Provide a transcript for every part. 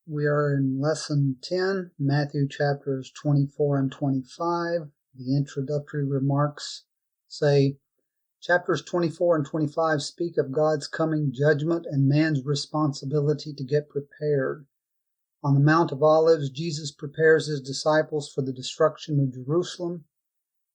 We are in Lesson 10, Matthew chapters 24 and 25. The introductory remarks say, Chapters 24 and 25 speak of God's coming judgment and man's responsibility to get prepared. On the Mount of Olives, Jesus prepares his disciples for the destruction of Jerusalem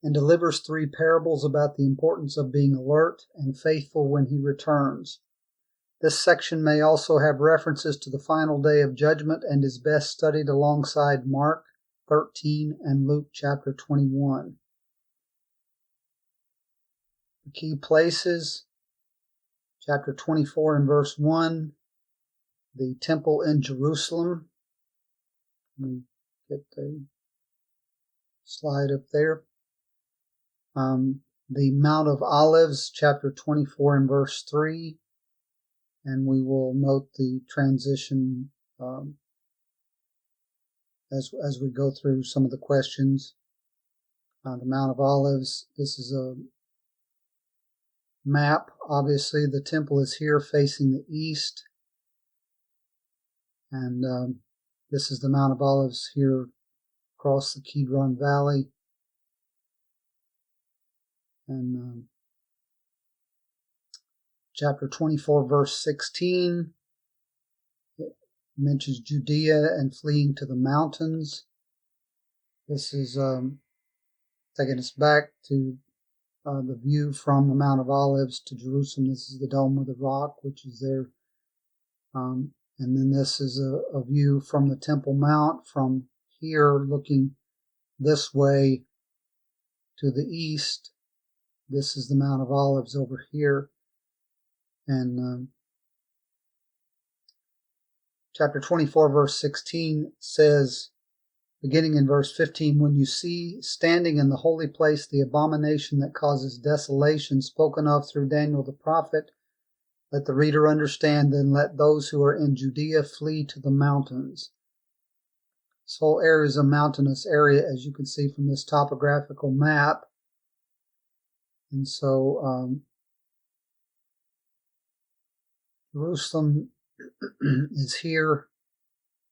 and delivers three parables about the importance of being alert and faithful when he returns. This section may also have references to the final day of judgment and is best studied alongside Mark 13 and Luke chapter 21. The key places, chapter 24 and verse 1, the temple in Jerusalem. Let me get the slide up there. The Mount of Olives, chapter 24 and verse 3. And we will note the transition as we go through some of the questions. The Mount of Olives, this is a map. Obviously, the temple is here facing the east. And this is the Mount of Olives here across the Kidron Valley. And chapter 24, verse 16, it mentions Judea and fleeing to the mountains. This is taking us back to the view from the Mount of Olives to Jerusalem. This is the Dome of the Rock, which is there. And then this is a view from the Temple Mount from here looking this way to the east. This is the Mount of Olives over here. And chapter 24, verse 16 says, beginning in verse 15, when you see standing in the holy place the abomination that causes desolation spoken of through Daniel the prophet, let the reader understand, then let those who are in Judea flee to the mountains. This whole area is a mountainous area, as you can see from this topographical map. And so Jerusalem is here,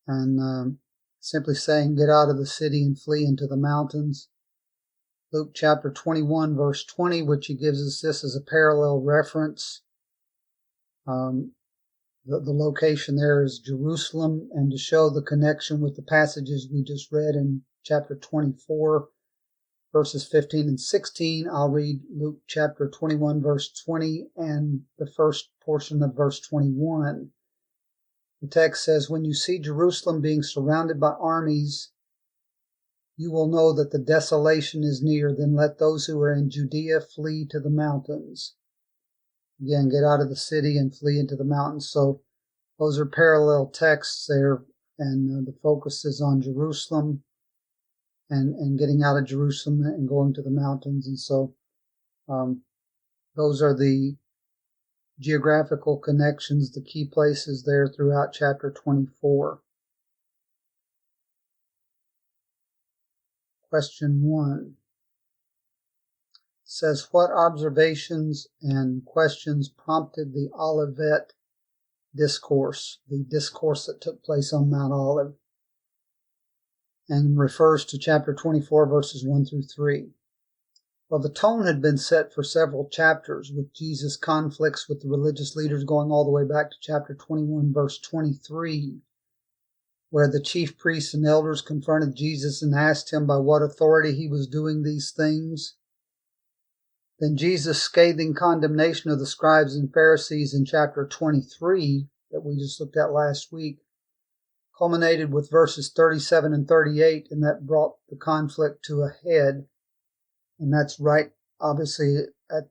and simply saying, get out of the city and flee into the mountains. Luke chapter 21, verse 20, which he gives us this as a parallel reference. The location there is Jerusalem, and to show the connection with the passages we just read in chapter 24, verses 15 and 16, I'll read Luke chapter 21, verse 20, and the first portion of verse 21. The text says, when you see Jerusalem being surrounded by armies, you will know that the desolation is near. Then let those who are in Judea flee to the mountains. Again, get out of the city and flee into the mountains. So those are parallel texts there, and the focus is on Jerusalem and getting out of Jerusalem and going to the mountains. And so those are the geographical connections, the key places there throughout chapter 24. Question 1 says, what observations and questions prompted the Olivet discourse, the discourse that took place on Mount Olive, and refers to chapter 24, verses 1 through 3. Well, the tone had been set for several chapters, with Jesus' conflicts with the religious leaders going all the way back to chapter 21, verse 23, where the chief priests and elders confronted Jesus and asked him by what authority he was doing these things. Then Jesus' scathing condemnation of the scribes and Pharisees in chapter 23, that we just looked at last week, culminated with verses 37 and 38, and that brought the conflict to a head. And that's right, obviously, at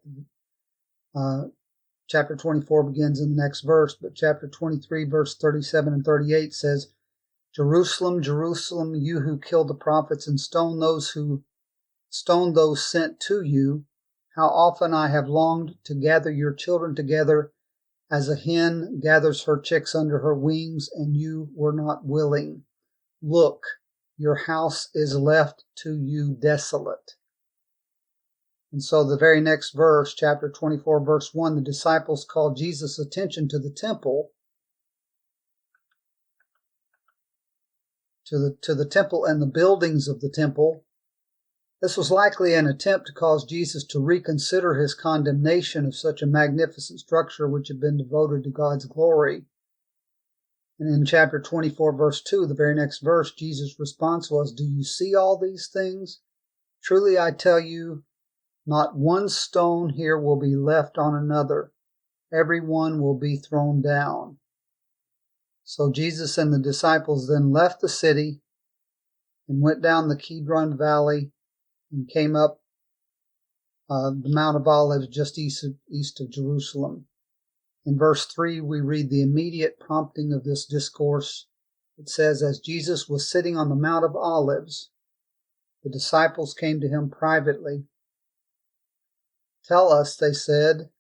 chapter 24 begins in the next verse, but chapter 23, verse 37 and 38 says, Jerusalem, Jerusalem, you who kill the prophets and stone those sent to you, how often I have longed to gather your children together as a hen gathers her chicks under her wings, and you were not willing. Look, your house is left to you desolate. And so the very next verse, chapter 24, verse 1, the disciples called Jesus' attention to the temple to the temple and the buildings of the temple. This was likely an attempt to cause Jesus to reconsider his condemnation of such a magnificent structure which had been devoted to God's glory. And in chapter 24, verse 2, the very next verse, Jesus' response was, "Do you see all these things? Truly I tell you, not one stone here will be left on another. Every one will be thrown down." So Jesus and the disciples then left the city and went down the Kidron Valley and came up the Mount of Olives just east of Jerusalem. In verse 3, we read the immediate prompting of this discourse. It says, "As Jesus was sitting on the Mount of Olives, the disciples came to him privately. 'Tell us,' they said,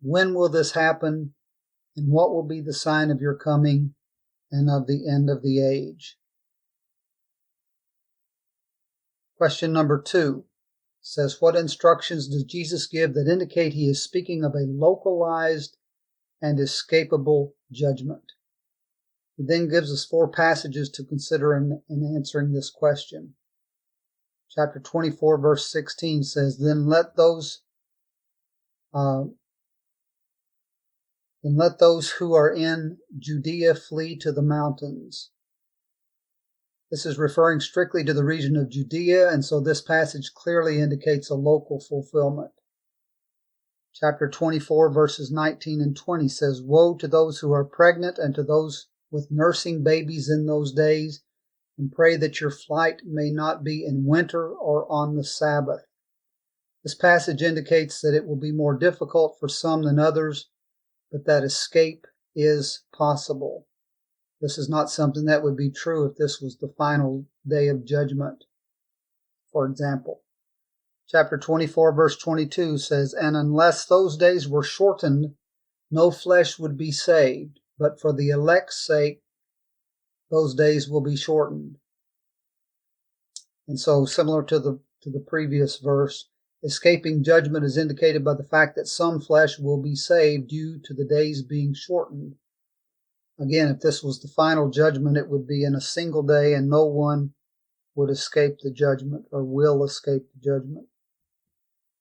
'when will this happen, and what will be the sign of your coming and of the end of the age?'" Question number 2 says, what instructions does Jesus give that indicate he is speaking of a localized and escapable judgment? He then gives us 4 passages to consider in answering this question. Chapter 24, verse 16 says, Then let those who are in Judea flee to the mountains. This is referring strictly to the region of Judea, and so this passage clearly indicates a local fulfillment. Chapter 24, verses 19 and 20 says, Woe to those who are pregnant and to those with nursing babies in those days, and pray that your flight may not be in winter or on the Sabbath. This passage indicates that it will be more difficult for some than others, but that escape is possible. This is not something that would be true if this was the final day of judgment. For example, chapter 24, verse 22 says, And unless those days were shortened, no flesh would be saved, but for the elect's sake, those days will be shortened. And so, similar to the previous verse, escaping judgment is indicated by the fact that some flesh will be saved due to the days being shortened. Again, if this was the final judgment, it would be in a single day, and no one would escape the judgment or will escape the judgment.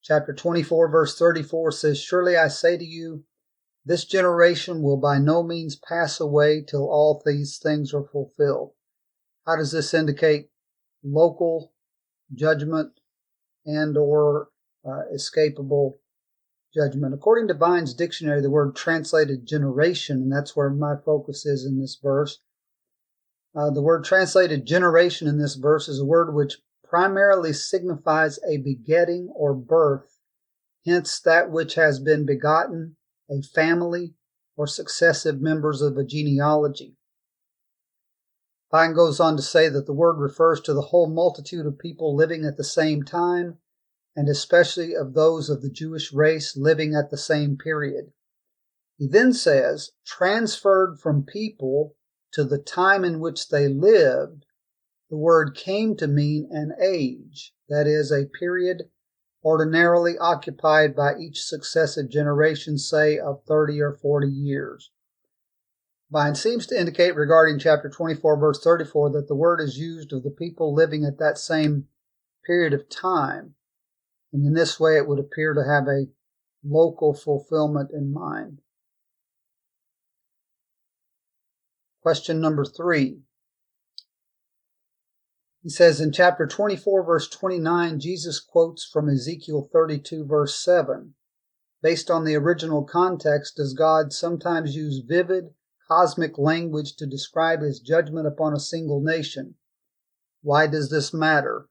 Chapter 24, verse 34 says, Surely I say to you, this generation will by no means pass away till all these things are fulfilled. How does this indicate local judgment and or escapable judgment? According to Vine's dictionary, the word translated generation, and that's where my focus is in this verse. The word translated generation in this verse is a word which primarily signifies a begetting or birth, hence that which has been begotten, a family, or successive members of a genealogy. Vine goes on to say that the word refers to the whole multitude of people living at the same time, and especially of those of the Jewish race living at the same period. He then says, transferred from people to the time in which they lived, the word came to mean an age, that is, a period ordinarily occupied by each successive generation, say, of 30 or 40 years. Vine seems to indicate regarding chapter 24, verse 34, that the word is used of the people living at that same period of time. And in this way, it would appear to have a local fulfillment in mind. Question number 3. He says in chapter 24, verse 29, Jesus quotes from Ezekiel 32, verse 7. Based on the original context, does God sometimes use vivid, cosmic language to describe his judgment upon a single nation? Why does this matter?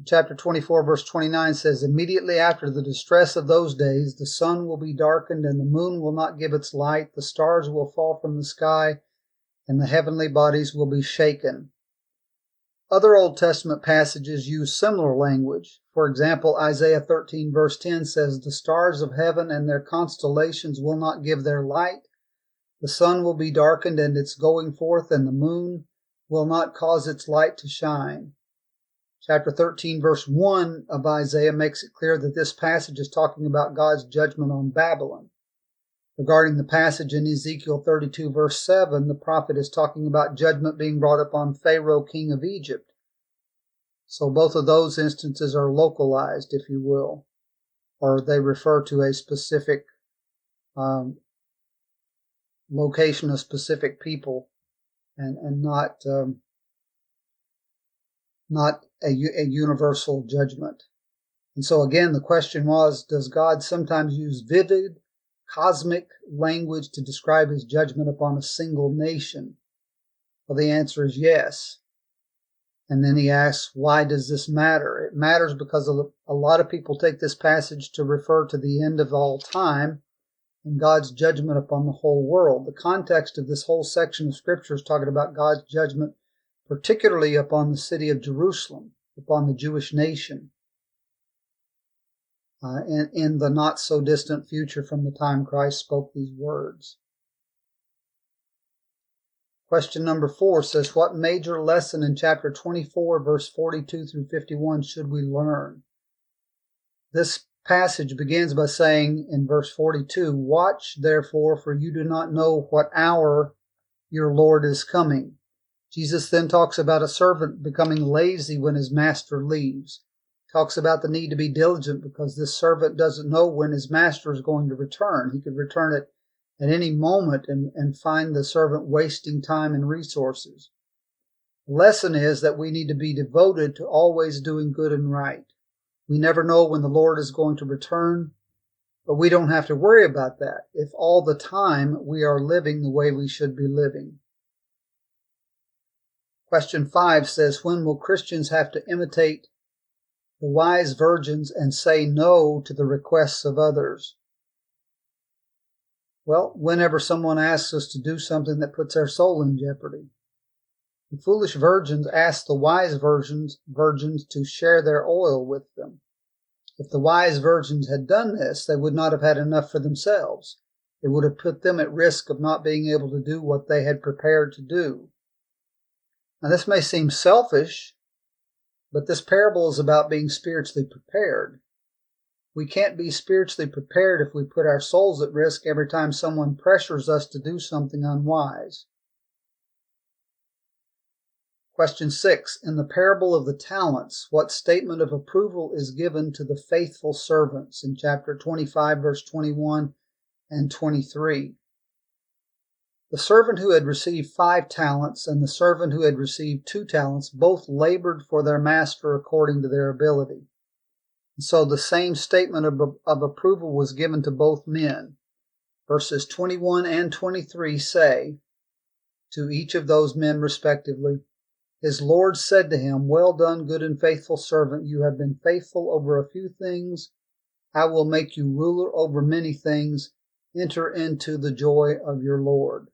Chapter 24, verse 29 says, Immediately after the distress of those days, the sun will be darkened, and the moon will not give its light, the stars will fall from the sky, and the heavenly bodies will be shaken. Other Old Testament passages use similar language. For example, Isaiah 13, verse 10 says, The stars of heaven and their constellations will not give their light, the sun will be darkened and its going forth, and the moon will not cause its light to shine. Chapter 13, verse 1 of Isaiah makes it clear that this passage is talking about God's judgment on Babylon. Regarding the passage in Ezekiel 32 verse 7, the prophet is talking about judgment being brought upon Pharaoh, king of Egypt. So both of those instances are localized, if you will, or they refer to a specific location, a specific people, and not a universal judgment. And so again, the question was, does God sometimes use vivid, cosmic language to describe his judgment upon a single nation? Well, the answer is yes. And then he asks, why does this matter? It matters because a lot of people take this passage to refer to the end of all time and God's judgment upon the whole world. The context of this whole section of Scripture is talking about God's judgment, particularly upon the city of Jerusalem, upon the Jewish nation, in the not-so-distant future from the time Christ spoke these words. Question number 4 says, what major lesson in chapter 24, verse 42 through 51 should we learn? This passage begins by saying in verse 42, watch therefore, for you do not know what hour your Lord is coming. Jesus then talks about a servant becoming lazy when his master leaves. Talks about the need to be diligent because this servant doesn't know when his master is going to return. He could return at any moment and find the servant wasting time and resources. The lesson is that we need to be devoted to always doing good and right. We never know when the Lord is going to return, but we don't have to worry about that if all the time we are living the way we should be living. Question 5 says, when will Christians have to imitate the wise virgins and say no to the requests of others? Well, whenever someone asks us to do something that puts our soul in jeopardy. The foolish virgins asked the wise virgins to share their oil with them. If the wise virgins had done this, they would not have had enough for themselves. It would have put them at risk of not being able to do what they had prepared to do. Now, this may seem selfish, but this parable is about being spiritually prepared. We can't be spiritually prepared if we put our souls at risk every time someone pressures us to do something unwise. Question 6. In the parable of the talents, what statement of approval is given to the faithful servants in chapter 25, verse 21 and 23? The servant who had received 5 talents and the servant who had received 2 talents both labored for their master according to their ability. And so the same statement of approval was given to both men. Verses 21 and 23 say, to each of those men respectively, his Lord said to him, well done, good and faithful servant. You have been faithful over a few things. I will make you ruler over many things. Enter into the joy of your Lord.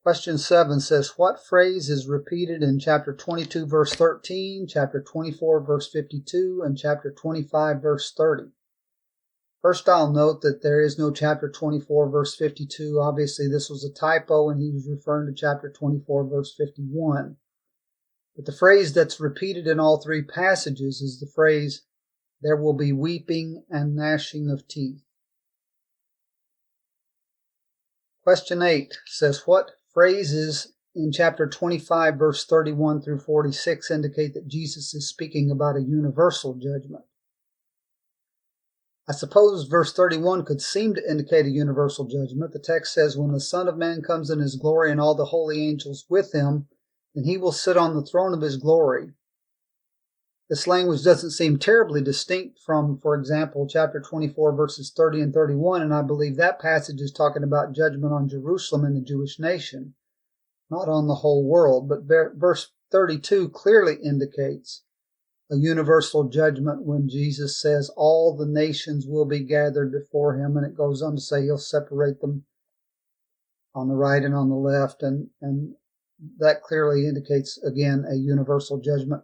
Question 7 says, what phrase is repeated in chapter 22, verse 13, chapter 24, verse 52, and chapter 25, verse 30? First, I'll note that there is no chapter 24, verse 52. Obviously, this was a typo, and he was referring to chapter 24, verse 51. But the phrase that's repeated in all 3 passages is the phrase, there will be weeping and gnashing of teeth. Question 8 says, what phrases in chapter 25, verse 31 through 46 indicate that Jesus is speaking about a universal judgment? I suppose verse 31 could seem to indicate a universal judgment. The text says, when the Son of Man comes in his glory and all the holy angels with him, then he will sit on the throne of his glory. This language doesn't seem terribly distinct from, for example, chapter 24, verses 30 and 31, and I believe that passage is talking about judgment on Jerusalem and the Jewish nation, not on the whole world. But verse 32 clearly indicates a universal judgment when Jesus says all the nations will be gathered before him, and it goes on to say he'll separate them on the right and on the left, and that clearly indicates, again, a universal judgment.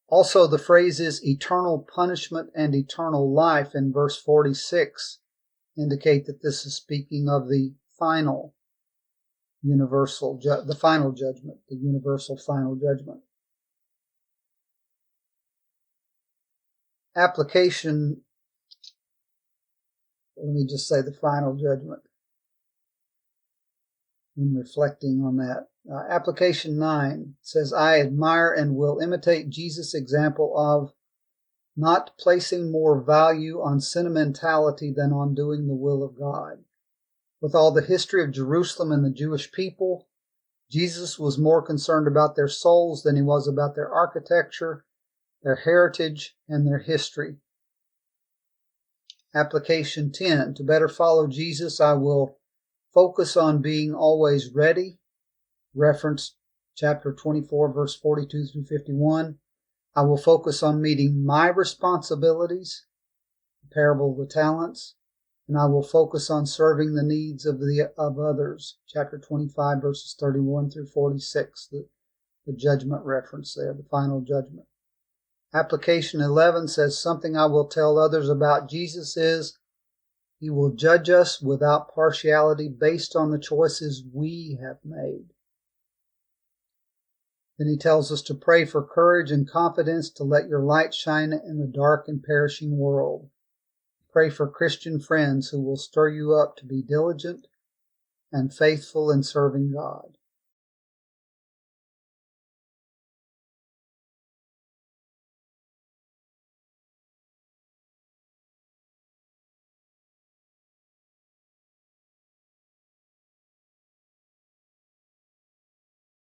Also, the phrases eternal punishment and eternal life in verse 46 indicate that this is speaking of the final universal, the final judgment, the universal final judgment. Application let me just say the final judgment in reflecting on that. Application 9 says, I admire and will imitate Jesus' example of not placing more value on sentimentality than on doing the will of God. With all the history of Jerusalem and the Jewish people, Jesus was more concerned about their souls than he was about their architecture, their heritage, and their history. Application 10. To better follow Jesus, I will focus on being always ready. Reference chapter 24, verse 42 through 51. I will focus on meeting my responsibilities, the parable of the talents, and I will focus on serving the needs of others. Chapter 25, verses 31 through 46, the judgment reference there, the final judgment. Application 11 says, something I will tell others about Jesus is, he will judge us without partiality based on the choices we have made. Then he tells us to pray for courage and confidence to let your light shine in a dark and perishing world. Pray for Christian friends who will stir you up to be diligent and faithful in serving God.